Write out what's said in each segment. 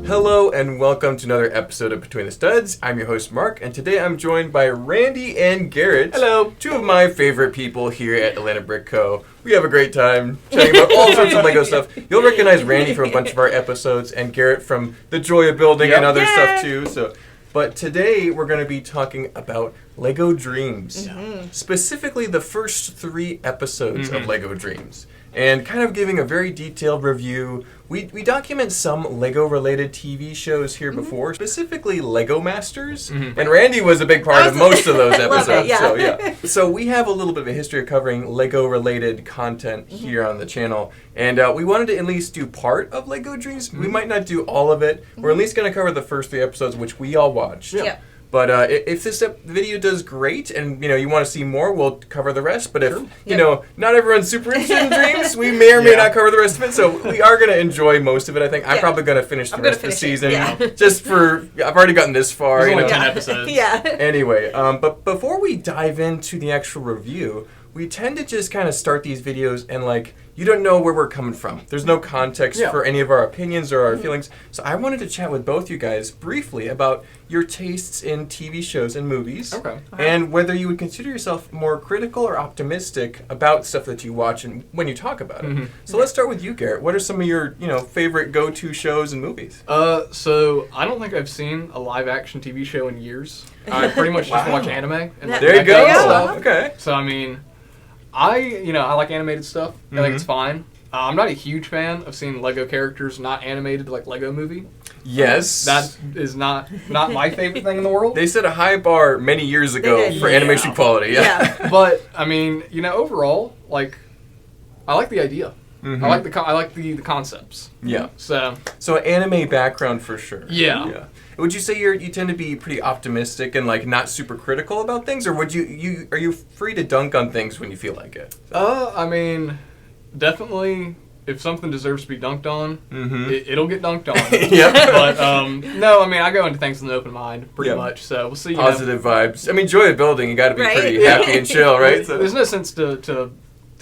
Hello and welcome to another episode of Between the Studs. I'm your host Mark, and today I'm joined by Randy and Garrett. Hello. Two of my favorite people here at Atlanta Brick Co. We have a great time chatting about all sorts of LEGO stuff. You'll recognize Randy from a bunch of our episodes and Garrett from the joy of building and other stuff too. But today we're going to be talking about LEGO Dreamzzz. Specifically the first 3 episodes of LEGO Dreamzzz. And kind of giving a very detailed review. We document some LEGO-related TV shows here before, specifically LEGO Masters. And Randy was a big part of most of those episodes. So we have a little bit of a history of covering LEGO-related content here on the channel. And we wanted to at least do part of LEGO Dreamzzz. We might not do all of it. We're at least going to cover the first 3 episodes, which we all watched. But if this video does great and you want to see more, we'll cover the rest. But if not everyone's super interested in Dreamzzz, we may or may not cover the rest of it. So we are going to enjoy most of it. I think I'm probably going to finish the rest of the season. Just for I've already gotten this far. There's only 10 episodes. Anyway, but before we dive into the actual review, we tend to just kind of start these videos and you don't know where we're coming from. There's no context for any of our opinions or our feelings. So I wanted to chat with both you guys briefly about your tastes in TV shows and movies. And whether you would consider yourself more critical or optimistic about stuff that you watch and when you talk about it. So let's start with you, Garrett. What are some of your favorite go-to shows and movies? So I don't think I've seen a live-action TV show in years. I pretty much just watch anime. And there you go. Stuff. Okay. So I mean, I like animated stuff. I think it's fine. I'm not a huge fan of seeing Lego characters not animated like Lego Movie. Yes. That is not my favorite thing in the world. They set a high bar many years ago for animation quality. But I mean, overall, I like the idea. I like the concepts. So anime background for sure. Yeah. Would you say you tend to be pretty optimistic and not super critical about things, or would are you free to dunk on things when you feel like it? I mean, definitely if something deserves to be dunked on, it'll get dunked on. But no, I mean, I go into things with an open mind pretty much. So we'll see. Positive vibes. I mean, joy of building. You got to be pretty happy and chill, right? So. There's no sense to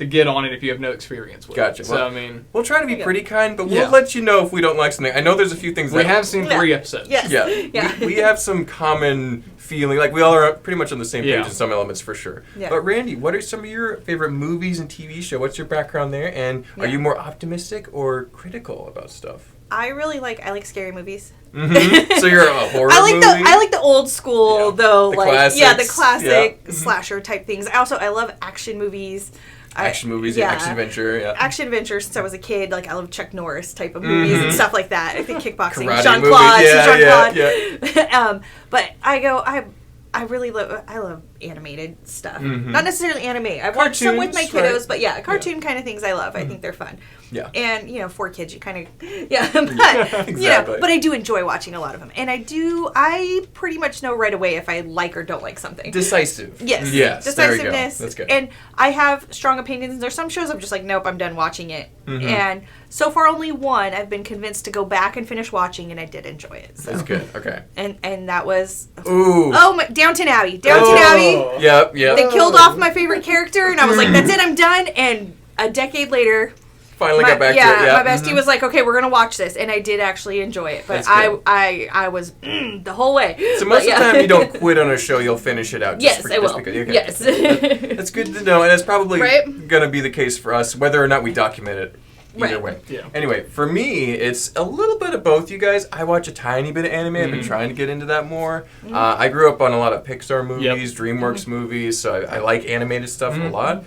get on it if you have no experience with it. So, I mean, we'll try to be pretty kind, but we'll let you know if we don't like something. I know there's a few things we have seen 3 episodes. We have some common feeling. We all are pretty much on the same page in some elements for sure. But Randy, what are some of your favorite movies and TV shows? What's your background there? And are you more optimistic or critical about stuff? I like scary movies. So you're a horror movie? I like the old school though, the classic slasher type things. I love action movies. Action adventure, Action adventure since I was a kid. I love Chuck Norris type of movies and stuff like that. I think kickboxing, Jean-Claude. But I really love animated stuff. Not necessarily anime. I've watched some with my kiddos, but cartoon kind of things I love. I think they're fun. And for kids, you kind of but but I do enjoy watching a lot of them, and I pretty much know right away if I like or don't like something. Decisive. Yes. Decisiveness. There you go. That's good. And I have strong opinions. There's some shows I'm just nope, I'm done watching it. And so far only one I've been convinced to go back and finish watching, and I did enjoy it. So. That's good. Okay. And that was Downton Abbey. Abbey. Yep. They killed off my favorite character, and I was like, that's it, I'm done. And a decade later, finally got back to it. My bestie was like, okay, we're gonna watch this, and I did actually enjoy it. But I was the whole way. So most of the time, you don't quit on a show; you'll finish it out. Yes, I will. Yes, that's good to know, and it's probably gonna be the case for us, whether or not we document it. Either way. Anyway, for me, it's a little bit of both, you guys. I watch a tiny bit of anime. I've been trying to get into that more. I grew up on a lot of Pixar movies, DreamWorks movies, so I like animated stuff a lot.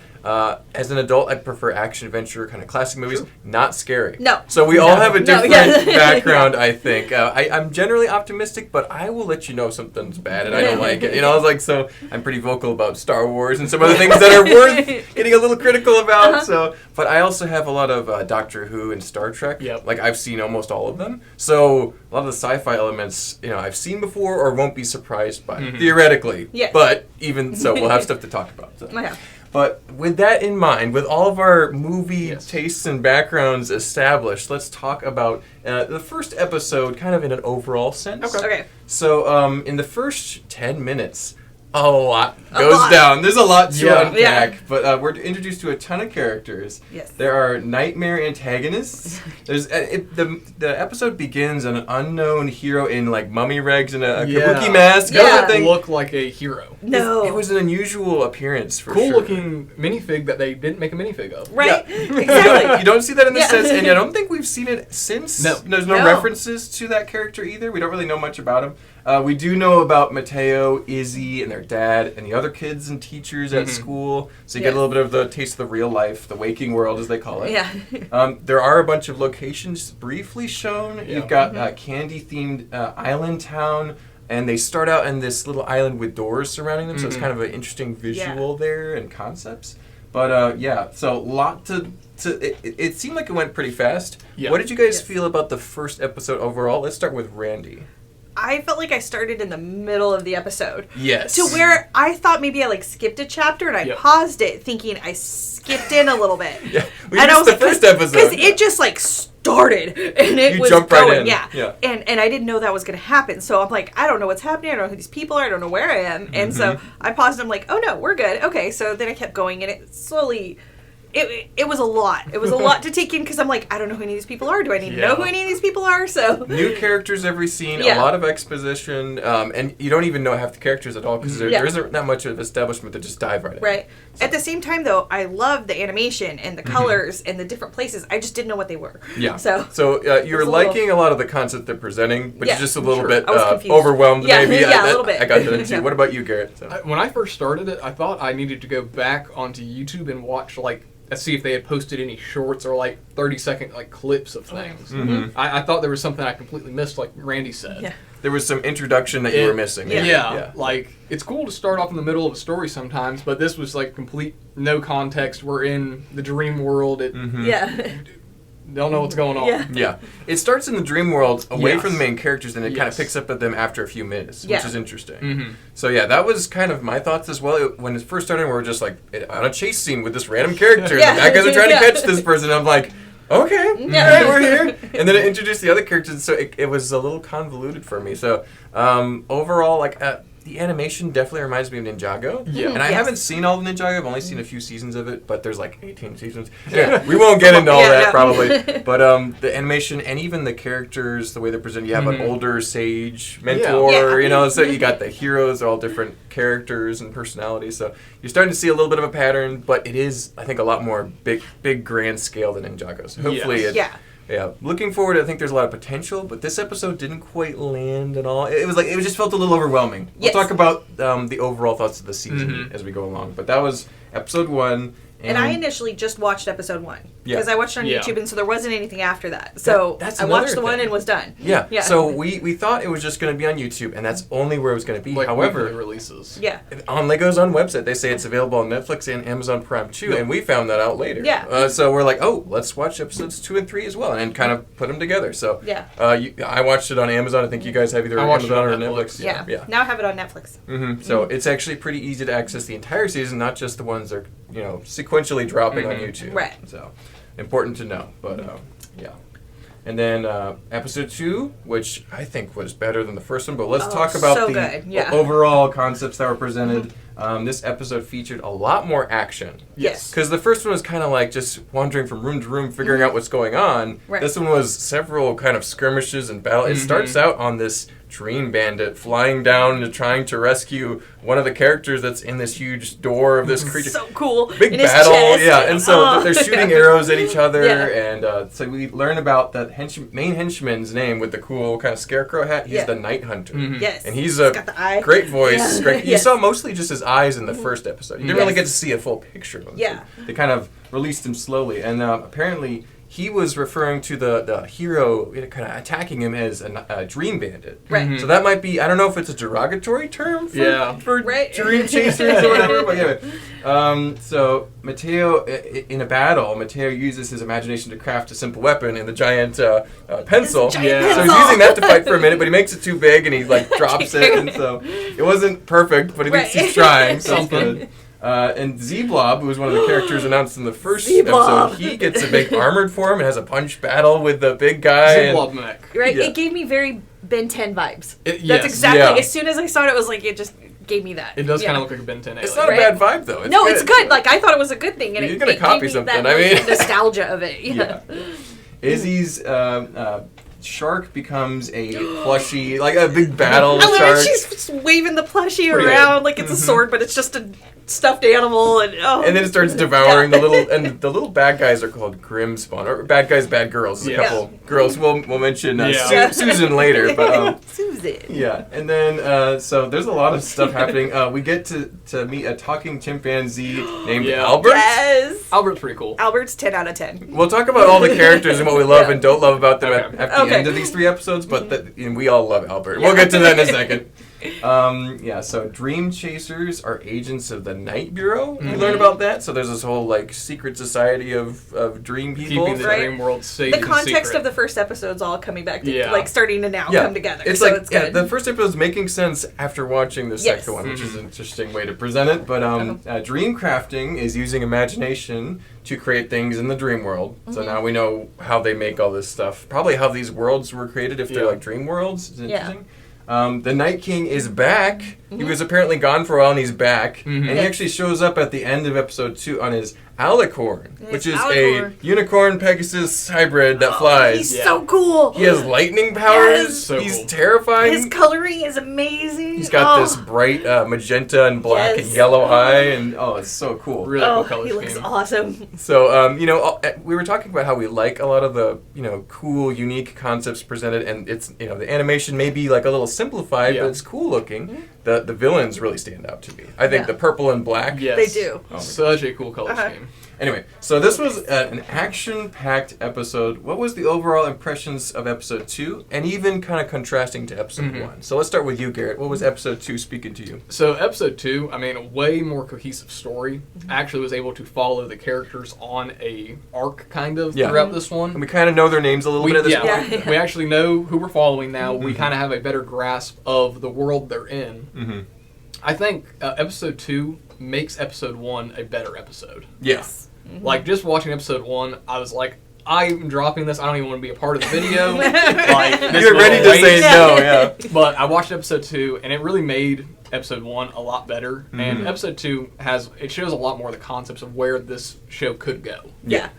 As an adult, I prefer action-adventure kind of classic movies. Not scary. No. So we all have a different background, I think. I'm generally optimistic, but I will let you know if something's bad and I don't like it. So I'm pretty vocal about Star Wars and some other things that are worth getting a little critical about. But I also have a lot of Doctor Who and Star Trek. I've seen almost all of them. So a lot of the sci-fi elements, I've seen before or won't be surprised by, theoretically. But even so, we'll have stuff to talk about. So. But with that in mind, with all of our movie tastes and backgrounds established, let's talk about the first episode kind of in an overall sense. Okay. So in the first 10 minutes, a lot goes down. There's a lot to unpack, but we're introduced to a ton of characters. Yes. There are nightmare antagonists. There's the episode begins on an unknown hero in like mummy rags and a kabuki mask. Doesn't look like a hero. No. It was an unusual appearance for cool looking minifig that they didn't make a minifig of. Right. Yeah. Exactly. You don't see that in the sets, and I don't think we've seen it since. No. There's no references to that character either. We don't really know much about him. We do know about Mateo, Izzy, and their dad, and the other kids and teachers at school. So you get a little bit of the taste of the real life, the waking world, as they call it. Yeah. There are a bunch of locations briefly shown. Yeah. You've got candy-themed island town, and they start out in this little island with doors surrounding them, so it's kind of an interesting visual there and concepts. But so a lot to it seemed like it went pretty fast. Yeah. What did you guys feel about the first episode overall? Let's start with Randi. I felt like I started in the middle of the episode. Yes. To where I thought maybe I skipped a chapter and I paused it thinking I skipped in a little bit. Yeah. We missed the first episode. Because it just started and it was jumped going. Right in. Yeah. And I didn't know that was going to happen. So I'm like, I don't know what's happening. I don't know who these people are. I don't know where I am. And so I paused and I'm like, oh no, we're good. Okay. So then I kept going and it slowly... It was a lot. It was a lot to take in because I'm like, I don't know who any of these people are. Do I need to know who any of these people are? So new characters every scene, a lot of exposition, and you don't even know half the characters at all because there isn't that much of establishment to just dive right in. Right. So. At the same time, though, I love the animation and the colors and the different places. I just didn't know what they were. Yeah. So you're liking a lot of the concept they're presenting, but you're just a little bit overwhelmed. Yeah. Maybe. Yeah, a little bit. I got that too. What about you, Garrett? So. When I first started it, I thought I needed to go back onto YouTube and watch see if they had posted any shorts or 30-second clips of things. I thought there was something I completely missed, like Randi said. Yeah. There was some introduction that you were missing. Yeah. It's cool to start off in the middle of a story sometimes, but this was complete no context. We're in the dream world. Don't know what's going on. Yeah. It starts in the dream world away from the main characters, and it kind of picks up at them after a few minutes, which is interesting. So that was kind of my thoughts as well. When it first started, we were just on a chase scene with this random character. The bad guys are trying to catch this person. I'm like, okay, all right, we're here. And then it introduced the other characters, so it was a little convoluted for me. So overall, the animation definitely reminds me of Ninjago. Yeah. And I haven't seen all the Ninjago. I've only seen a few seasons of it, but there's 18 seasons. Yeah. We won't get into all that probably. But the animation and even the characters, the way they're presented, you have an older sage mentor, so you got the heroes, they're all different characters and personalities. So you're starting to see a little bit of a pattern, but it is, I think, a lot more big grand scale than Ninjago. So hopefully looking forward, I think there's a lot of potential, but this episode didn't quite land at all. It just felt a little overwhelming. We'll talk about the overall thoughts of the season as we go along, but that was episode 1. And I initially just watched episode 1 because I watched it on YouTube, and so there wasn't anything after that. So I watched the one and was done. Yeah. So we thought it was just going to be on YouTube, and that's only where it was going to be. However, releases. Yeah. On LEGO's own website, they say it's available on Netflix and Amazon Prime too, and we found that out later. Yeah. So we're like, let's watch episodes 2 and 3 as well, and kind of put them together. So I watched it on Amazon. I think you guys have either Amazon or Netflix. Yeah. Now I have it on Netflix. So it's actually pretty easy to access the entire season, not just the ones that are sequentially dropping on YouTube. Right. So important to know. But and then episode 2, which I think was better than the first one, but let's talk about the overall concepts that were presented. This episode featured a lot more action. Yes. Because the first one was kind of just wandering from room to room, figuring out what's going on. Right. This one was several kind of skirmishes and battle. It starts out on this dream bandit flying down and trying to rescue one of the characters that's in this huge door of this creature. So cool. Big in battle, his chest. and so they're shooting arrows at each other, and so we learn about the main henchman's name with the cool kind of scarecrow hat. He's the Night Hunter. Yes. And he's a got the eye. great voice. Great. You saw mostly just his eyes in the first episode. You didn't really get to see a full picture of him. Yeah. They kind of released him slowly, and apparently he was referring to the hero kind of attacking him as a dream bandit. Right. So that might be, I don't know if it's a derogatory term for right. dream chasers or whatever, but so Mateo, in a battle, Mateo uses his imagination to craft a simple weapon in the giant pencil. So he's using that to fight for a minute, but he makes it too big and he drops it, and so it wasn't perfect, but at least he's trying, so it's good. And Z-Blob, who was one of the characters announced in the first episode, he gets a big armored form and has a punch battle with the big guy. Z-Blob mech. Right? Yeah. It gave me very Ben 10 vibes. That's exactly. As soon as I saw it, it was it just gave me that. It does kind of look like a Ben 10 alien. It's not a bad vibe though. It's good. Like I thought it was a good thing, and you're gonna copy gave me something. That, I mean, nostalgia of it. Yeah. Izzy's shark becomes a plushie, like a big battle I love shark. it. She's just waving the plushie Pretty around good. like it's a sword, but it's just a stuffed animal, and and then it starts devouring the little bad guys are called Grimspawn, or bad guys, bad girls. There's a couple girls. We'll mention Susan later, but Susan. Yeah, and then so there's a lot of stuff happening. We get to meet a talking chimpanzee named Albert. Yes. Albert's pretty cool. Albert's 10 out of 10. We'll talk about all the characters and what we love and don't love about them at the end of these 3 episodes, but and we all love Albert. We'll get to that in a second. So Dream Chasers are agents of the Night Bureau. We learn about that. So there's this whole like secret society of dream people. Keeping the dream world safe. The context secret. of the first episode's all coming back to like starting to now come together. It's so like it's good. the first episode's making sense after watching the second one, which is an interesting way to present it. But dream crafting is using imagination to create things in the dream world. So now we know how they make all this stuff. Probably how these worlds were created if they're like dream worlds. It's interesting. The Night King is back. He was apparently gone for a while, and he's back. And he actually shows up at the end of episode 2 on his alicorn, which is a unicorn Pegasus hybrid that flies. He's so cool. He has lightning powers. So he's cool. terrifying. His coloring is amazing. He's got this bright magenta and black and yellow eye, and it's so cool. Really cool color scheme. He looks awesome. So, we were talking about how we like a lot of the, cool, unique concepts presented, and it's, the animation may be like a little simplified, but it's cool looking. The villains really stand out to me. I think the purple and black. Yes. They do. Such a cool color scheme. Anyway, so this was an action-packed episode. What was the overall impressions of episode 2, and even kind of contrasting to episode 1? So let's start with you, Garrett. What was episode 2 speaking to you? So episode 2, a way more cohesive story. Actually was able to follow the characters on a arc kind of throughout this one. And we kind of know their names a little bit at this point. We actually know who we're following now. We kind of have a better grasp of the world they're in. I think episode 2 makes episode 1 a better episode. Yes. Like, just watching episode 1, I was like, I'm dropping this. I don't even want to be a part of the video. Like, you're ready to say no, But I watched episode 2, and it really made episode 1 a lot better. And episode 2 shows a lot more of the concepts of where this show could go. Yeah.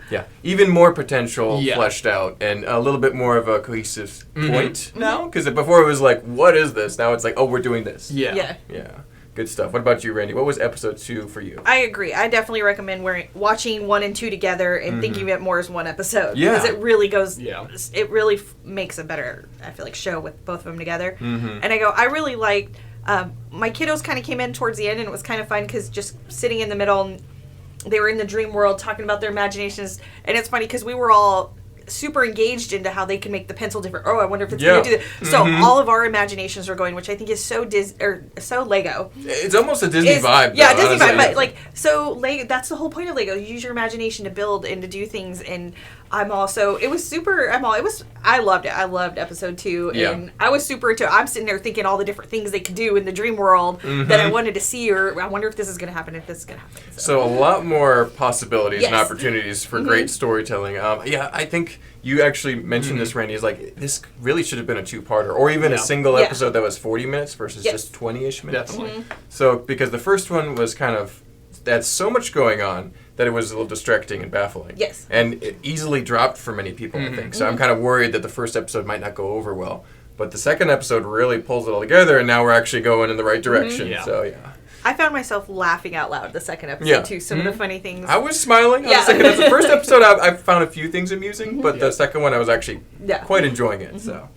Even more potential fleshed out, and a little bit more of a cohesive point now. Because before it was like, what is this? Now it's like, oh, we're doing this. Yeah. Good stuff. What about you, Randy? What was episode 2 for you? I agree. I definitely recommend watching 1 and 2 together and thinking of it more as one episode. Yeah. Because it really goes, it really makes a better, I feel like, show with both of them together. And I really liked, my kiddos kind of came in towards the end, and it was kind of fun because just sitting in the middle, and they were in the dream world talking about their imaginations. And it's funny because we were all super engaged into how they can make the pencil different. Oh, I wonder if it's going to do this. So all of our imaginations are going, which I think is so so Lego. It's almost a Disney vibe. Yeah, Disney vibe. But like, so Lego, that's the whole point of Lego. You use your imagination to build and to do things. And I loved it. I loved episode 2, and I was super into it. I'm sitting there thinking all the different things they could do in the dream world that I wanted to see, or I wonder if this is going to happen, So a lot more possibilities and opportunities for great storytelling. I think you actually mentioned this, Randy, is like, this really should have been a 2-parter, or even a single episode that was 40 minutes versus just 20-ish minutes. Definitely. So, because the first one was that's so much going on that it was a little distracting and baffling. Yes. And it easily dropped for many people, I think. So I'm kind of worried that the first episode might not go over well. But the second episode really pulls it all together, and now we're actually going in the right direction. So, I found myself laughing out loud the second episode, too. Some of the funny things. I was smiling on the second episode. The first episode, I found a few things amusing, but the second one, I was actually quite enjoying it. So,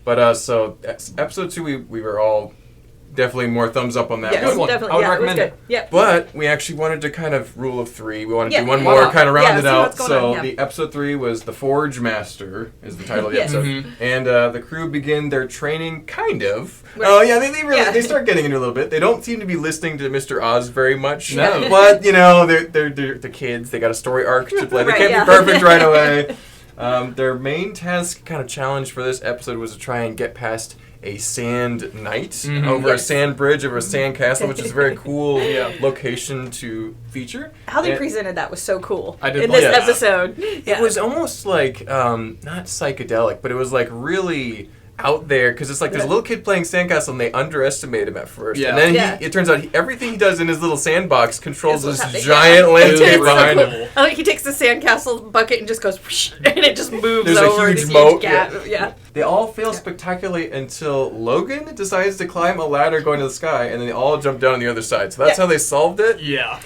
But, so, episode 2, we were all definitely more thumbs up on that one. Definitely. I would recommend it. Yep. But we actually wanted to kind of rule of 3. We wanted to do one more, kind of round it out. So the episode 3 was The Forge Master, is the title of the episode. And the crew begin their training, kind of. They start getting into a little bit. They don't seem to be listening to Mr. Oz very much. No. But, they're the kids. They got a story arc to play. They can't be perfect right away. Their main task, kind of challenge for this episode, was to try and get past a sand knight over a sand bridge over a sand castle, which is a very cool location to feature. How they presented that was so cool in this episode. It was almost like, not psychedelic, but it was like really out there because it's like there's a little kid playing sandcastle and they underestimate him at first. Yeah. And then it turns out everything he does in his little sandbox controls this happening. giant landscape It's behind so him. cool. He takes the sandcastle bucket and just goes, whoosh, and it just moves There's over a huge this moat. gap. Yeah. They all fail spectacularly until Logan decides to climb a ladder going to the sky, and then they all jump down on the other side. So that's how they solved it. Yeah.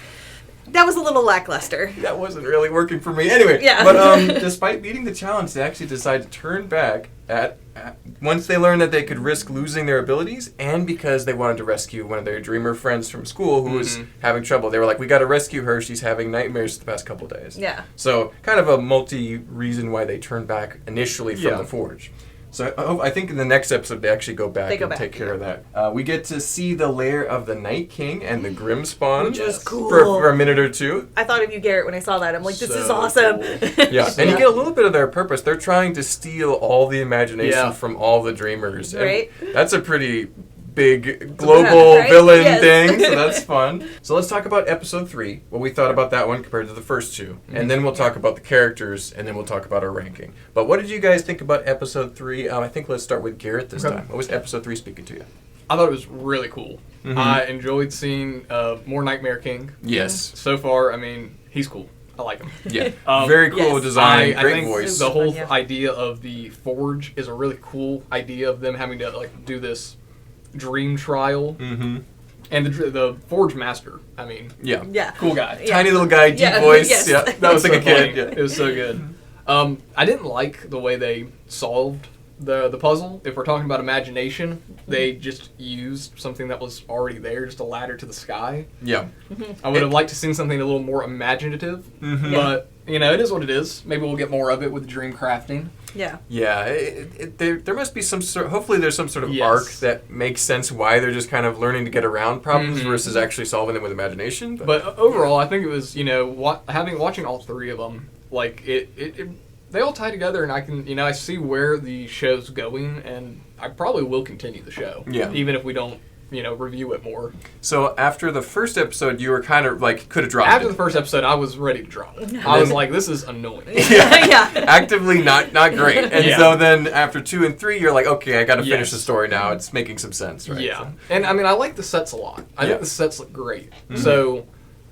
That was a little lackluster. That wasn't really working for me. Anyway, but despite beating the challenge, they actually decide to turn back once they learned that they could risk losing their abilities, and because they wanted to rescue one of their dreamer friends from school who was having trouble. They were like, we got to rescue her. She's having nightmares the past couple days. Yeah. So kind of a multi-reason why they turned back initially from the Forge. So I think in the next episode they actually go back and take care of that. We get to see the lair of the Night King and the Grim Spawn, which is cool, for a minute or two. I thought of you, Garrett, when I saw that. I'm like, this is awesome. Cool. Yeah, and you get a little bit of their purpose. They're trying to steal all the imagination from all the dreamers. Right. And that's a pretty big global villain thing, so that's fun. So let's talk about episode 3, what we thought about that one compared to the first two. And then we'll talk about the characters, and then we'll talk about our ranking. But what did you guys think about episode 3? I think let's start with Garrett this time. What was episode 3 speaking to you? I thought it was really cool. I enjoyed seeing more Nightmare King. Yes. So far, I mean, he's cool. I like him. Yeah. Very cool design, great think voice. The whole idea of the Forge is a really cool idea of them having to like do this dream trial. And the Forge Master, I mean, cool guy. Tiny little guy, deep voice. Yeah, that was like a kid. Yeah. It was so good. I didn't like the way they solved the puzzle. If we're talking about imagination, they just used something that was already there, just a ladder to the sky. Yeah. I would have liked to seen something a little more imaginative, but you know, it is what it is. Maybe we'll get more of it with dream crafting. Yeah. Yeah. There must be some sort. Hopefully, there's some sort of arc that makes sense why they're just kind of learning to get around problems versus actually solving them with imagination. But overall, I think it was watching all three of them. Like they all tie together, and I can I see where the show's going, and I probably will continue the show. Yeah. Even if we don't review it more. So after the first episode, you were kind of like could have dropped. After the first episode, I was ready to drop it. I was like, this is annoying. Actively not great. And so then after 2 and 3, you're like, okay, I got to finish the story now. It's making some sense, right? Yeah. So. And I mean, I like the sets a lot. I think the sets look great. So.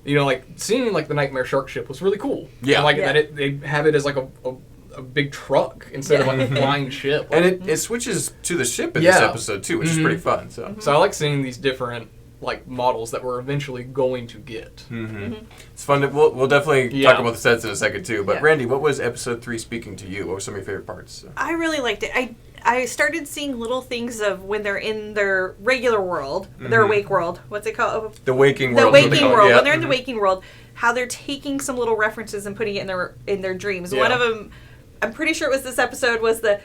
Like seeing like the Nightmare Shark ship was really cool. Yeah, and, like that they have it as like a big truck instead of like a flying ship. And it switches to the ship in this episode too, which is pretty fun. So I like seeing these different like models that we're eventually going to get. It's fun. We'll definitely talk about the sets in a second too. But Randi, what was episode 3 speaking to you? What were some of your favorite parts? I really liked it. I started seeing little things of when they're in their regular world, their awake world. What's it called? The waking world. The waking world. When they're in the waking world, how they're taking some little references and putting it in their dreams. Yeah. One of them, I'm pretty sure it was this episode, was the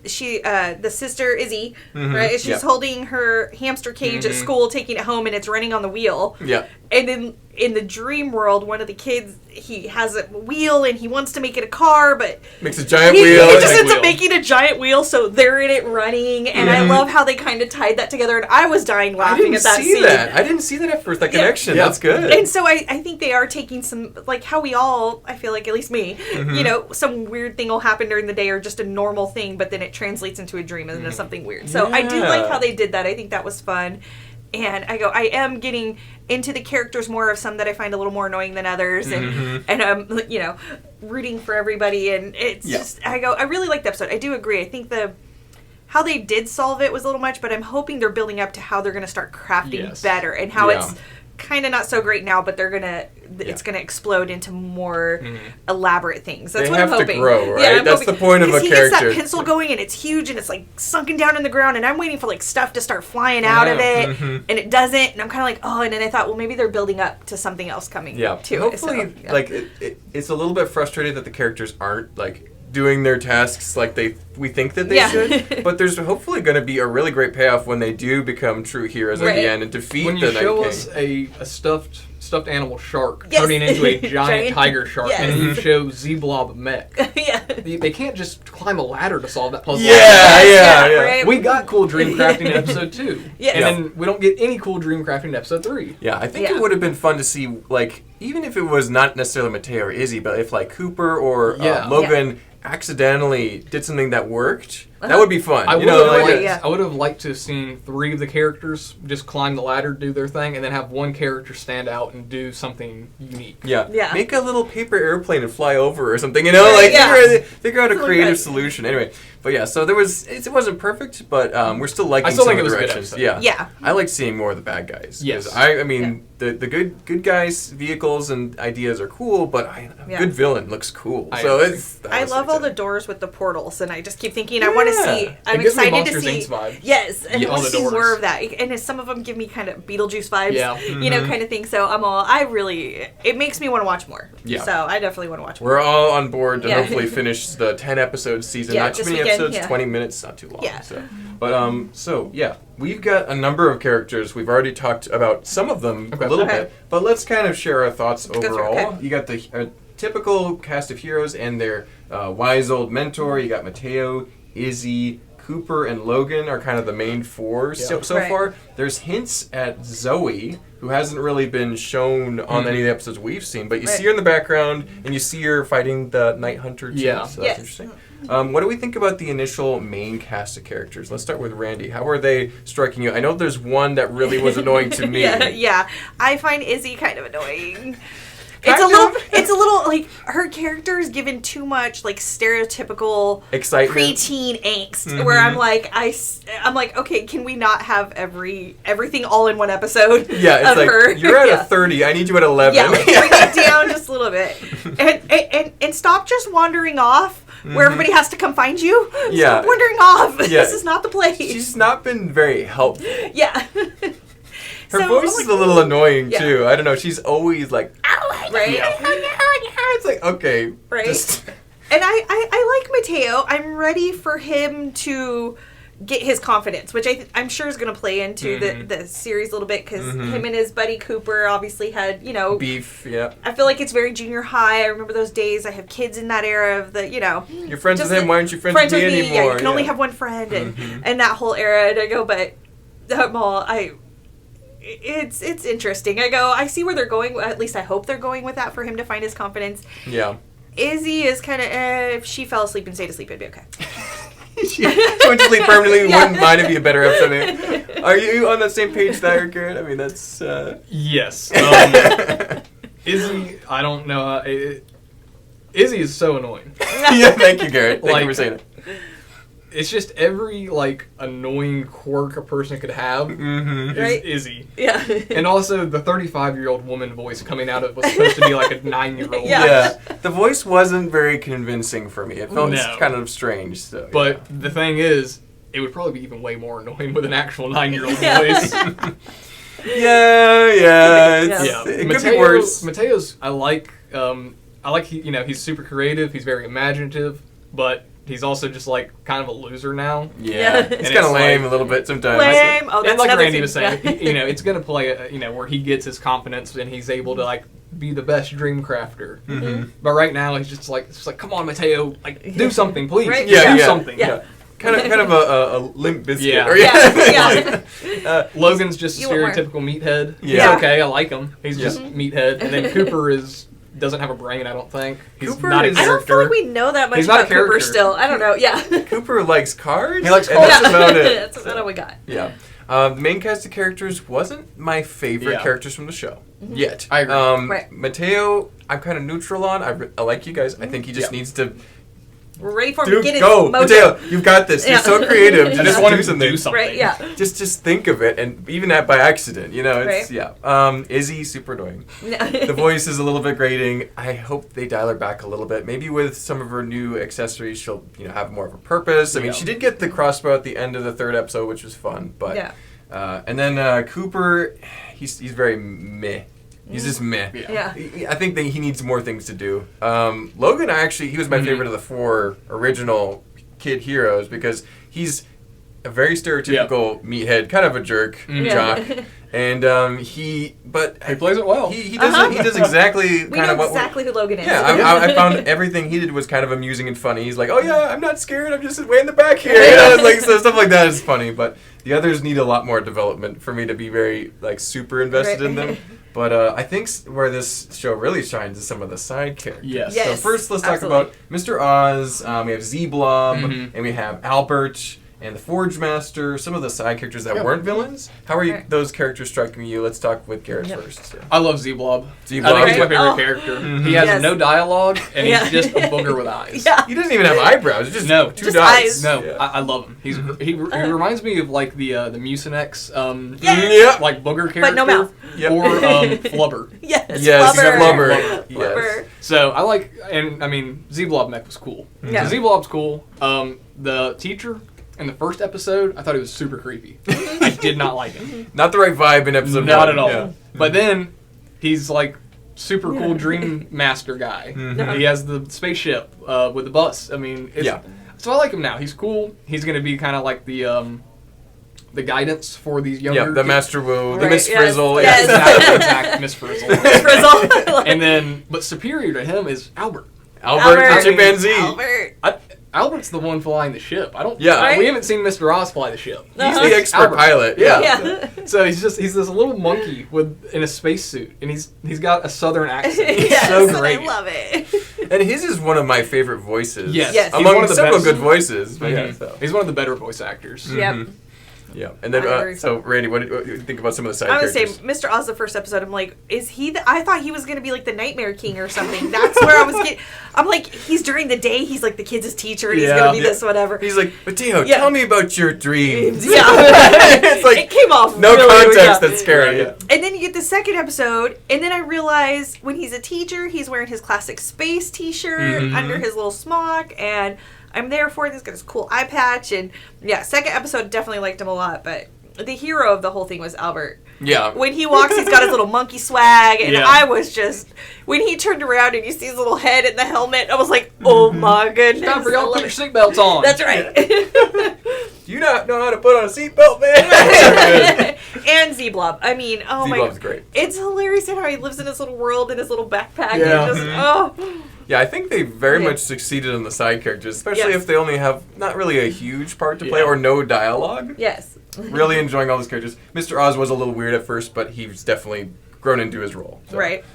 sister Izzy, right? She's holding her hamster cage at school, taking it home, and it's running on the wheel. Yeah. And then in the dream world, one of the kids, he has a wheel and he wants to make it a car, but makes a giant wheel. He just ends up making a giant wheel, so they're in it running. And I love how they kind of tied that together. And I was dying laughing at that scene. I didn't see that at first. That connection. Yeah. That's good. And so I think they are taking some, like how we all, I feel like at least me, some weird thing will happen during the day or just a normal thing, but then it translates into a dream and into something weird. So I do like how they did that. I think that was fun. And I am getting into the characters more of some that I find a little more annoying than others, and I'm rooting for everybody, and it's just I really like the episode. I do agree. I think how they did solve it was a little much, but I'm hoping they're building up to how they're going to start crafting better, and how it's kind of not so great now, but it's gonna explode into more elaborate things. That's what I'm hoping. They have to grow, right? Yeah, that's the point of a character. He gets that pencil going, and it's huge, and it's like sunken down in the ground, and I'm waiting for like stuff to start flying out of it, and it doesn't, and I'm kind of like, oh, and then I thought, well, maybe they're building up to something else coming. Hopefully, it's a little bit frustrating that the characters aren't like doing their tasks like we think that they should, but there's hopefully going to be a really great payoff when they do become true heroes at the end and defeat the Night King. When you show us a stuffed animal shark turning into a giant tiger shark, and you show Z-Blob mech, they can't just climb a ladder to solve that puzzle. Right? We got cool dream crafting in episode 2, and then we don't get any cool dream crafting in episode 3. Yeah, I think it would have been fun to see, like, even if it was not necessarily Mateo or Izzy, but if like Cooper or Logan accidentally did something that worked, That would be fun. I I would have liked to have seen 3 of the characters just climb the ladder, do their thing, and then have one character stand out and do something unique. Yeah. Make a little paper airplane and fly over or something, figure out a creative solution. Anyway, but yeah, so it wasn't perfect, but we're still liking some of the directions. Yeah. I like seeing more of the bad guys. Yes. I mean, the good guys' vehicles and ideas are cool, but a good villain looks cool. I love all the doors with the portals, and I just keep thinking I want to see. I'm excited to see. Yes, and I want to see more of that. And some of them give me kind of Beetlejuice vibes, kind of thing. So it makes me want to watch more. Yeah. So I definitely want to watch more. We're all on board to hopefully finish the 10-episode season. Not too many episodes, 20 minutes, not too long. Yeah. So, we've got a number of characters. We've already talked about some of them a little bit, but let's kind of share our thoughts overall. You got the typical cast of heroes and their wise old mentor. You got Mateo, Izzy, Cooper, and Logan are kind of the main 4 so far. There's hints at Zoe, who hasn't really been shown on any of the episodes we've seen, but you see her in the background, and you see her fighting the Night Hunter too, so that's interesting. What do we think about the initial main cast of characters? Let's start with Randi. How are they striking you? I know there's one that really was annoying to me. I find Izzy kind of annoying. It's a little like her character is given too much like stereotypical excitement, preteen angst. Where I'm like, okay, can we not have everything all in one episode? Yeah, it's like her? You're at a 30. I need you at 11. Yeah, bring it down just a little bit, and stop just wandering off. Where everybody has to come find you. Stop wandering off. This is not the place. She's not been very helpful. Yeah. Her voice is a little annoying too. I don't know. She's always like, it's like, okay, right. And I like Mateo. I'm ready for him to get his confidence, which I'm sure is going to play into the series a little bit because him and his buddy Cooper obviously had beef. Yeah. I feel like it's very junior high. I remember those days. I have kids in that era of the You're friends with him. Why aren't you friends with me anymore? Yeah, you can only have one friend and that whole era. And I go, but it's interesting. I see where they're going. At least I hope they're going with that for him to find his confidence. Yeah. Izzy is kind of, if she fell asleep and stayed asleep, it'd be okay. she went to sleep permanently. Wouldn't mind if you a better episode. Are you on the same page there, Garrett? I mean, that's... Yes. Izzy, I don't know. Izzy is so annoying. Thank you, Garrett. Thank you for saying it. It's just every, annoying quirk a person could have is Izzy. Yeah. And also, the 35-year-old woman voice coming out of it was supposed to be like a 9-year-old. Yeah. The voice wasn't very convincing for me. It felt kind of strange. So, but the thing is, it would probably be even way more annoying with an actual 9-year-old voice. It could be worse. Mateo's, I like he's super creative. He's very imaginative, but... He's also just kind of a loser now. Yeah, it's kind of lame a little bit sometimes. Lame. Oh, that's and like Randi was saying, it's gonna play where he gets his confidence and he's able to be the best dream crafter. But right now he's just like come on, Mateo, do something, please. Right? Do something. Yeah. Kind of a limp biscuit. Logan's just a stereotypical meathead. Yeah. He's okay. I like him. He's just meathead, and then Cooper doesn't have a brain, I don't think. He's not a character. I don't feel like we know that much about Cooper still. I don't know. Yeah. Cooper likes cards. He likes cards. That's about it. That's about all we got. Yeah. The main cast of characters wasn't my favorite characters from the show yet. I agree. Mateo, I'm kind of neutral on. I like you guys. I think he just needs to... We're ready for him to get his mojo. Mateo, you've got this. You're so creative. I just want him to do something. Right, yeah. Just think of it, and even that by accident, it's Izzy, super annoying. The voice is a little bit grating. I hope they dial her back a little bit. Maybe with some of her new accessories, she'll have more of a purpose. I mean, she did get the crossbow at the end of the 3rd episode, which was fun. But and then Cooper, he's very meh. He's just meh. Yeah. I think that he needs more things to do. Logan, he was my favorite of the 4 original kid heroes because he's a very stereotypical meathead, kind of a jerk, jock. And he plays it well. He does exactly we know exactly who Logan is. Yeah, I found everything he did was kind of amusing and funny. He's like, oh yeah, I'm not scared. I'm just way in the back here. So stuff like that is funny. But the others need a lot more development for me to be very super invested in them. But I think where this show really shines is some of the side characters. Yes. So first, let's talk about Mr. Oz. We have Z-Blob, and we have Albert and the Forge Master. Some of the side characters that weren't villains. How are those characters striking you? Let's talk with Garrett first. Yeah. I love Z-Blob. Z-Blob. I think he's my favorite character. He has no dialogue, and he's just a booger with eyes. He doesn't even have eyebrows. It's just two just dots. eyes. No, I love him. He reminds me of like the Mucinex like booger character. But no mouth. Or Flubber. Yes, Flubber. Flubber. So I like, and I mean, Z-Blob mech was cool. Yeah. So Z-Blob's cool. The teacher in the first episode, I thought he was super creepy. I did not like him. Not the right vibe in episode 1. Not at all. Yeah. But then he's like super cool Dream Master guy. He has the spaceship with the bus. I mean, so I like him now. He's cool. He's gonna be kind of like the guidance for these younger the kids. Master Wu, the Miss Frizzle. Yes. Exact Miss Frizzle. Miss Frizzle. And then, but superior to him is Albert. Albert, chimpanzee. Albert's the one flying the ship. We haven't seen Mr. Oz fly the ship. He's the expert pilot. Yeah. So he's this little monkey in a spacesuit, and he's got a southern accent. It's so great. I love it. And his is one of my favorite voices. Yes. Among one of the several best. good voices. But He's one of the better voice actors. Yep. Yeah, and then so Randy, what do you think about some of the side characters? I would say Mr. Oz, the first episode, I'm like, is he? I thought he was gonna be like the Nightmare King or something. That's where I was getting. I'm like, he's during the day, he's like the kids' teacher, and he's gonna be this whatever. He's like, Mateo, tell me about your dreams. Yeah, it's like it came off no really context that's scary. And then you get the second episode, and then I realize when he's a teacher, he's wearing his classic space T-shirt under his little smock, and I'm there for it. He's got his cool eye patch, and second episode definitely liked him a lot, but the hero of the whole thing was Albert. Yeah. When he walks, he's got his little monkey swag, and I was just, when he turned around and you see his little head in the helmet, I was like, oh my goodness. Time for y'all to put your seatbelts on. That's right. Do you not know how to put on a seatbelt, man? And Z-Blob. I mean, oh my god. Z-Blob's great. It's hilarious how he lives in his little world in his little backpack. Yeah. And just, Yeah, I think they very much succeeded on the side characters, especially if they only have not really a huge part to play or no dialogue. Yes. Really enjoying all those characters. Mr. Oz was a little weird at first, but he's definitely grown into his role. So, right.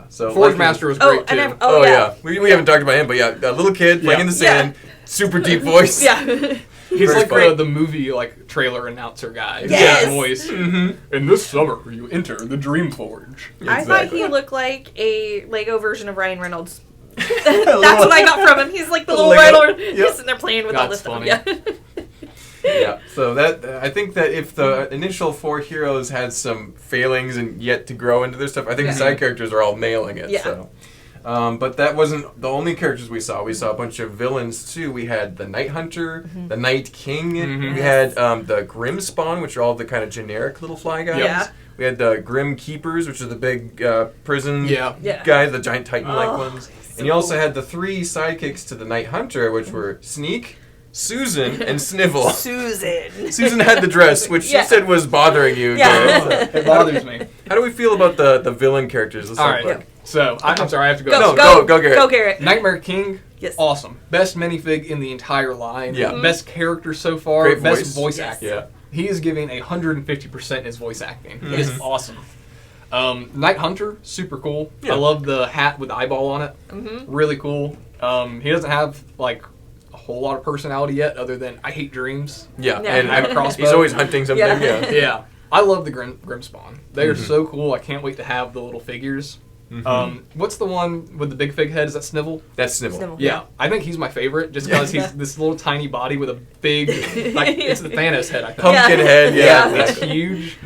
So Forge Master was great too. Yeah. We haven't talked about him, but a little kid playing in the sand, super deep voice. Yeah. He's like the movie trailer announcer guy. Yes. Voice. In this summer, you enter the Dream Forge. I thought he looked like a Lego version of Ryan Reynolds. That's what I got from him. He's like the little Ryan Reynolds. He's sitting there playing with all this stuff. Yeah. So that I think that if the initial 4 heroes had some failings and yet to grow into their stuff, I think the side characters are all nailing it. Yeah. So. But that wasn't the only characters we saw. We saw a bunch of villains too. We had the Night Hunter, the Night King. We had the Grim Spawn, which are all the kind of generic little fly guys. Yeah. We had the Grim Keepers, which are the big prison guys, the giant Titan-like ones. And you also had the 3 sidekicks to the Night Hunter, which were Sneak, Susan, and Snivel. Susan had the dress, which she said was bothering you. Yeah. It bothers me. How do we feel about the villain characters? Let's all right. So, I'm sorry, I have to go. Go, Garrett. Go, Garrett. Nightmare King, yes. Awesome. Best minifig in the entire line. Yeah. Best character so far. Great Best voice acting. Yeah. He is giving 150% in his voice acting. It is awesome. Night Hunter, super cool. I love the hat with the eyeball on it. Really cool. He doesn't have a whole lot of personality yet, other than I hate dreams. Yeah, and I have a crossbow. He's always hunting something. Yeah. I love the Grim Spawn. They are so cool. I can't wait to have the little figures. What's the one with the big fig head? Is that Snivel? That's Snivel. Yeah, I think he's my favorite, just because he's this little tiny body with a big, it's the Thanos head, I think. Pumpkin head, It's huge.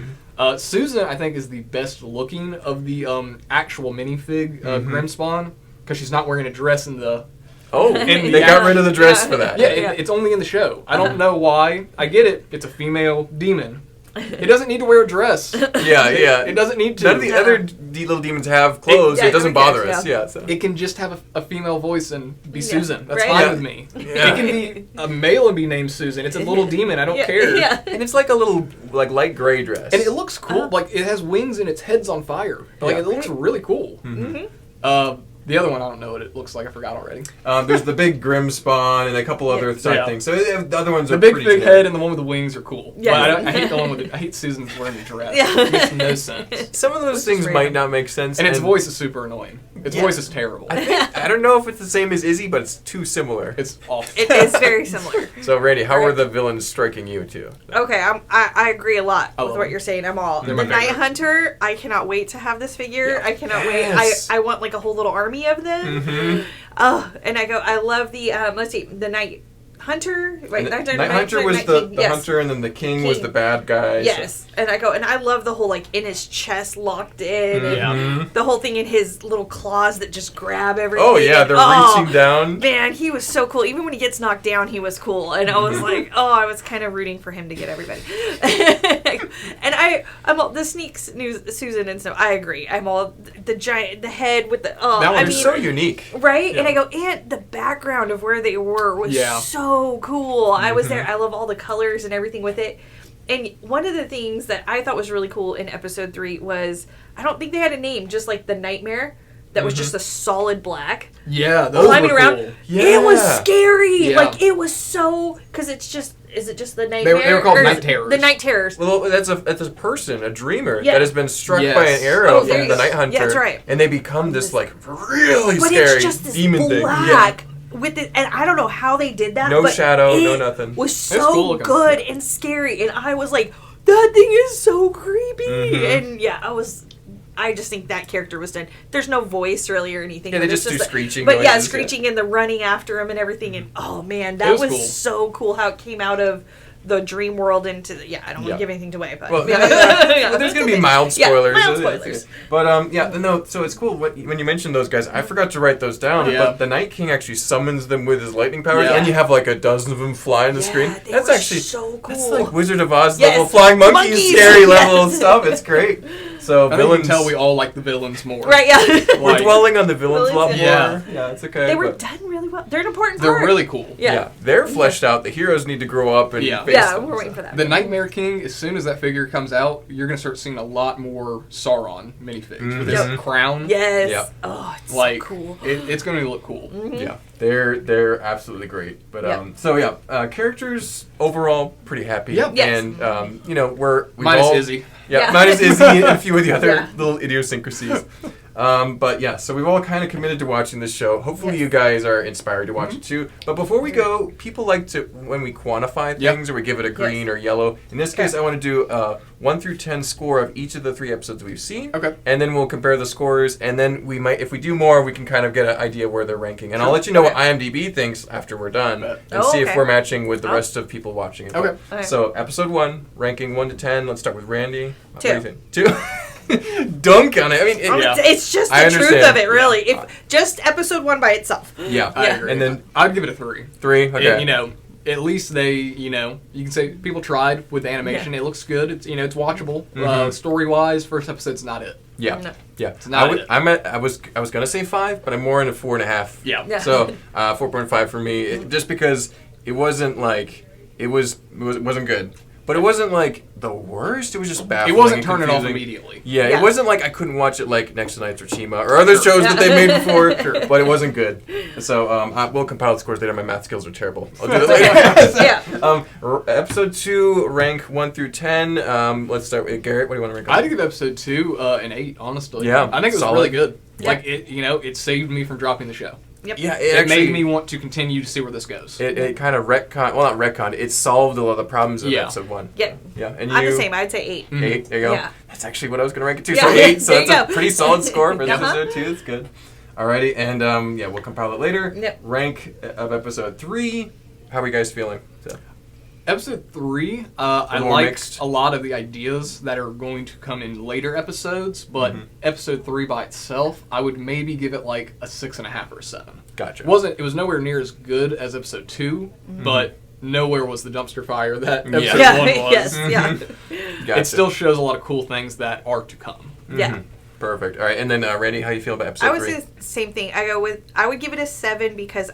Susan, I think, is the best looking of the actual minifig Grim Spawn, because she's not wearing a dress in the... they got rid of the dress for that. Yeah, it's only in the show. I don't know why. I get it. It's a female demon. It doesn't need to wear a dress. Yeah. It doesn't need to. None of the other little demons have clothes, so it doesn't bother us. Yeah. So. It can just have a female voice and be Susan. That's right? fine with me. Yeah. It can be a male and be named Susan. It's a little demon. I don't care. Yeah. And it's like a little light gray dress. And it looks cool. It has wings and its head's on fire. It looks really cool. The other one, I don't know what it looks like. I forgot already. There's the big Grim Spawn and a couple other side things. So the other ones are the pretty big generic. head and the one with the wings are cool. Yeah. But I hate the one with I hate Susan's wearing the dress. Yeah. It makes no sense. Some of those things might not make sense. And its voice is super annoying. Its voice is terrible. I don't know if it's the same as Izzy, but it's too similar. It's awful. It is very similar. So, Randy, how are the villains striking you too? Okay, I agree a lot with love what them. you're saying. I'm all They're the my Night favorite. Hunter. I cannot wait to have this figure. Yeah. I cannot Yes. wait. I want like a whole little army of them. Mm-hmm. Oh, and I love the let's see, the Night Hunter. Wait, Night Hunter was Night the King. Yes. hunter, and then the king was the bad guy. Yes, and I love the whole like in his chest locked in, and Yeah. the whole thing in his little claws that just grab everything. Oh yeah, they're reaching down. Man, he was so cool. Even when he gets knocked down, he was cool, and I was like, I was kind of rooting for him to get everybody. And I'm all the sneaks news, Susan and stuff. I agree. I'm all the giant, the head with the That They're one's so unique. right? Yeah. And I go, and the background of where they were was Yeah. so cool. I was there. I love all the colors and everything with it. And one of the things that I thought was really cool in episode 3 was, I don't think they had a name, just like the nightmare that was just a solid black. Yeah, those Climbing were around. cool. It was Yeah. scary. Yeah. Like, it was so, because it's just, is it just the nightmare? They were called Or night is- terrors. The night terrors. Well, that's a person, a dreamer Yeah. that has been struck Yes. by an arrow Oh, there from you the go. Night Hunter. Yeah, that's right. And they become this like really But scary it's just this demon thing. black with it, and I don't know how they did that. No but shadow, it no nothing. Was It's cool so looking. good and scary, and I was like, that thing is so creepy. Mhm. And yeah, I just think that character was done. There's no voice really or anything. Yeah, they but it's just do the- screeching But yeah, noises, screeching and the running after him and everything. And oh man, that was was cool. so cool how it came out of the dream world into the, I don't want Yeah. to give anything away, but Well, yeah. well, there's going to be mild Yeah, spoilers. mild spoilers. But no, so it's cool when you mentioned those guys. I forgot to write those down. Yeah. But the Night King actually summons them with his lightning powers, Yeah. and you have like a dozen of them fly on the Yeah, screen. they That's were actually so cool. That's like Wizard of Oz Yes. level flying monkeys, Monkeys, scary yes. level stuff. It's great. So I think you villains. can tell we all like the villains more. Right, yeah. We're Like- dwelling on the villains a lot more. Villains, yeah. Yeah, it's okay. They were but- done really well. They're an important They're part. really cool. Yeah. They're fleshed out. The heroes need to grow up and Yeah. face Yeah, them, we're so. waiting for that. The Nightmare King, as soon as that figure comes out, you're going to start seeing a lot more Sauron minifigs with his Mhm. crown. Yes. Yeah. Oh, it's Like, so cool. it's going to look cool. Yeah, they're absolutely great. But Yeah. so yeah, characters overall pretty happy. Yep. Yes. And we've Minus all, Izzy. Yeah, Yeah. minus Izzy and a few of the other Yeah. little idiosyncrasies. But yeah, so we've all kind of committed to watching this show. Hopefully Yes. you guys are inspired to watch it too. But before we go, people like to, when we quantify Yep. things or we give it a green Yes. or yellow, in this case Okay. I want to do a 1 through 10 score of each of the 3 episodes we've seen. Okay. And then we'll compare the scores, and then we might, if we do more, we can kind of get an idea where they're ranking. And I'll let you know what Okay. IMDb thinks after we're done, Bet. and Oh, see if okay. we're matching with the Oh. rest of people watching it. Okay. Okay. So episode 1, ranking 1 to 10. Let's start with Randy. What do 2. you think? 2. Dunk on it. I mean, Yeah. It's just I the truth understand. of it, really. If just episode 1 by itself. yeah. I Yeah. agree. And then I'd give it a 3. 3. Okay. You know, at least they, you can say people tried with the animation. Yeah. It looks good. It's, it's watchable. Mhm. Story-wise, first episode's not it. Yeah. No. Yeah. not it. I was gonna say 5, but I'm more into 4.5. Yeah. Yeah. So 4.5 for me, just because it wasn't like it wasn't good, but it wasn't like the worst. It was just baffling. It wasn't and turning off confusing. immediately. Yeah, Yeah. it wasn't like I couldn't watch it like Next to Night or Chima or other shows that they made before, but it wasn't good. So we'll compile the scores later. My math skills are terrible. I'll do that later. Yeah. Episode 2, rank 1 through 10. Let's start with Garrett. What do you want to rank? I'd give episode 2 an 8, honestly. Yeah, I think it was solid. really good. Yeah. Like, it saved me from dropping the show. Yep. Yeah, It actually made me want to continue to see where this goes. It kind of not retconned. It solved a lot of the problems of Yeah. episode 1. Yeah. Yeah, and I'm you. the same. I'd say 8. 8. There you go. Yeah. That's actually what I was going to rank it to. Yeah. So 8. So There you that's a go. pretty solid score for Uh-huh. episode 2. That's good. Alrighty, and we'll compile it later. Yep. Rank of episode 3. How are you guys feeling? So, Episode 3, I more liked mixed. a lot of the ideas that are going to come in later episodes, but Mhm. episode 3 by itself, I would maybe give it like a 6.5 or a 7. gotcha. It was nowhere near as good as episode 2, but nowhere was the dumpster fire that Yeah. episode Yeah. 1 was. Yes. Yeah. Gotcha. It still shows a lot of cool things that are to come. Yeah. Mhm. Perfect. All right, and then Randy, how you feel about episode I would 3? say the same thing. I would give it a 7 because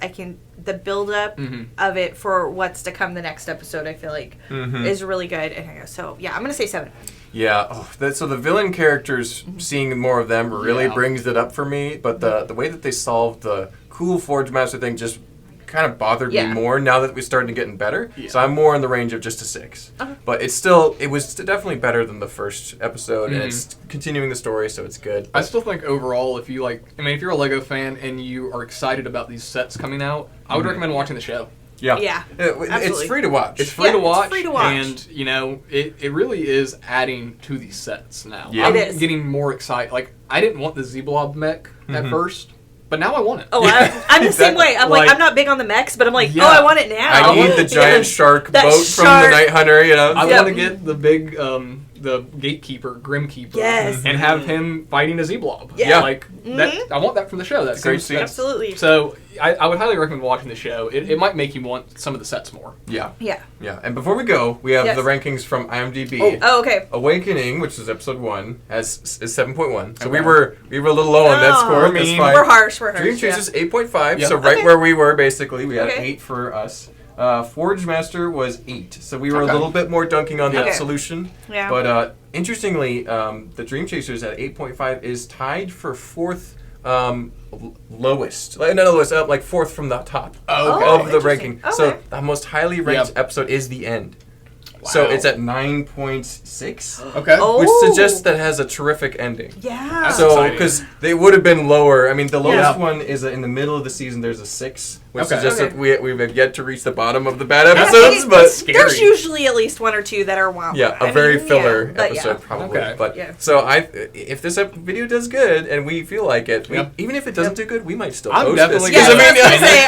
the build up Mhm. of it for what's to come the next episode I feel like Mhm. is really good. And I go, so yeah, I'm gonna say 7. Yeah. So the villain characters, seeing more of them really brings it up for me. But the way that they solved the cool Forge Master thing just kind of bothered me more now that we're starting to getting better. Yeah. So I'm more in the range of just a 6. But it was definitely better than the first episode, and it's continuing the story, so it's good. I still think overall, if you're a LEGO fan and you are excited about these sets coming out, I would recommend watching the show. Yeah. It's free to watch. It's free to watch. And, it really is adding to these sets now. Yeah. I'm getting more excited. Like, I didn't want the Z-Blob mech at first, but now I want it. Oh, I'm the same way. I'm I'm not big on the mechs, but I'm I want it now. I need the giant shark boat from the Night Hunter, I want to get the big, the Gatekeeper, Grimkeeper, and have him fighting a Z-Blob. Yeah. I want that from the show. That's great scene. Absolutely. So I would highly recommend watching the show. It might make you want some of the sets more. Yeah. Yeah. Yeah. And before we go, we have the rankings from IMDb. Oh, okay. Awakening, which is episode 1, is 7.1. So we were a little low on that score. That's fine. We're harsh. Dreamzzz is 8.5. So right where we were, basically. We had 8 for us. Forge Master was 8, so we were a little bit more dunking on that solution. Yeah. But interestingly, the Dream Chasers at 8.5 is tied for 4th lowest. Not lowest, like 4th from the top of the ranking. Okay. So the most highly ranked episode is the end. Wow. So it's at 9.6. Okay. Which suggests that it has a terrific ending. Yeah. So, because they would have been lower. I mean, the lowest one is in the middle of the season, there's a 6, which suggests that we've yet to reach the bottom of the bad episodes. But there's usually at least 1 or 2 that are wow. Yeah, a very filler episode, probably. Okay. But so if this video does good and we feel like it, even if it doesn't do good, we might still post this.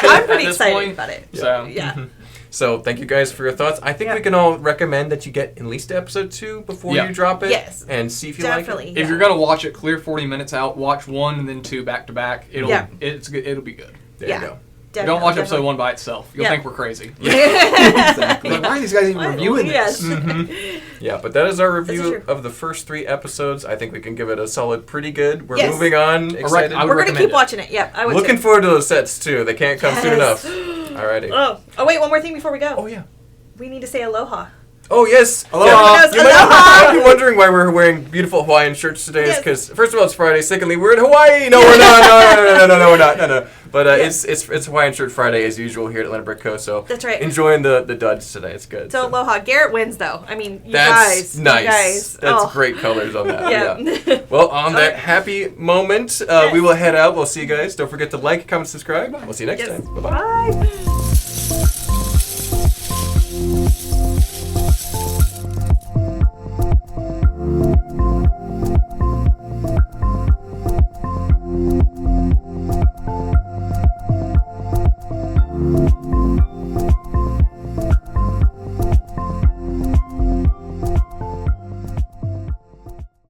I'm pretty excited about it. So, So thank you guys for your thoughts. I think we can all recommend that you get at least episode 2 before you drop it. Yes. And see if you like it. If you're gonna watch it, clear 40 minutes out, watch 1 and then 2 back to back. It'll be good. There you go. Don't watch episode 1 by itself. You'll think we're crazy. Exactly. Like, why are these guys even reviewing this? Yeah, but that is our review of the first 3 episodes. I think we can give it a solid pretty good. We're moving on. Excited. We're going to keep watching it. Yeah, I would Looking forward to those sets, too. They can't come soon enough. Alrighty. Oh, wait, one more thing before we go. Oh, yeah. We need to say aloha. Oh, yes. Aloha. You might be wondering why we're wearing beautiful Hawaiian shirts today. It's because, first of all, it's Friday. Secondly, we're in Hawaii. No, we're not. No, we're not. No. But it's Hawaiian Shirt Friday as usual here at Atlanta Brick Co. So that's right. Enjoying the duds today. It's good. So aloha. Garrett wins though. I mean, that's nice. You guys. That's great colors on that. Yeah. Well, on that happy moment, we will head out. We'll see you guys. Don't forget to like, comment, subscribe. We'll see you next time. Bye-bye. Bye.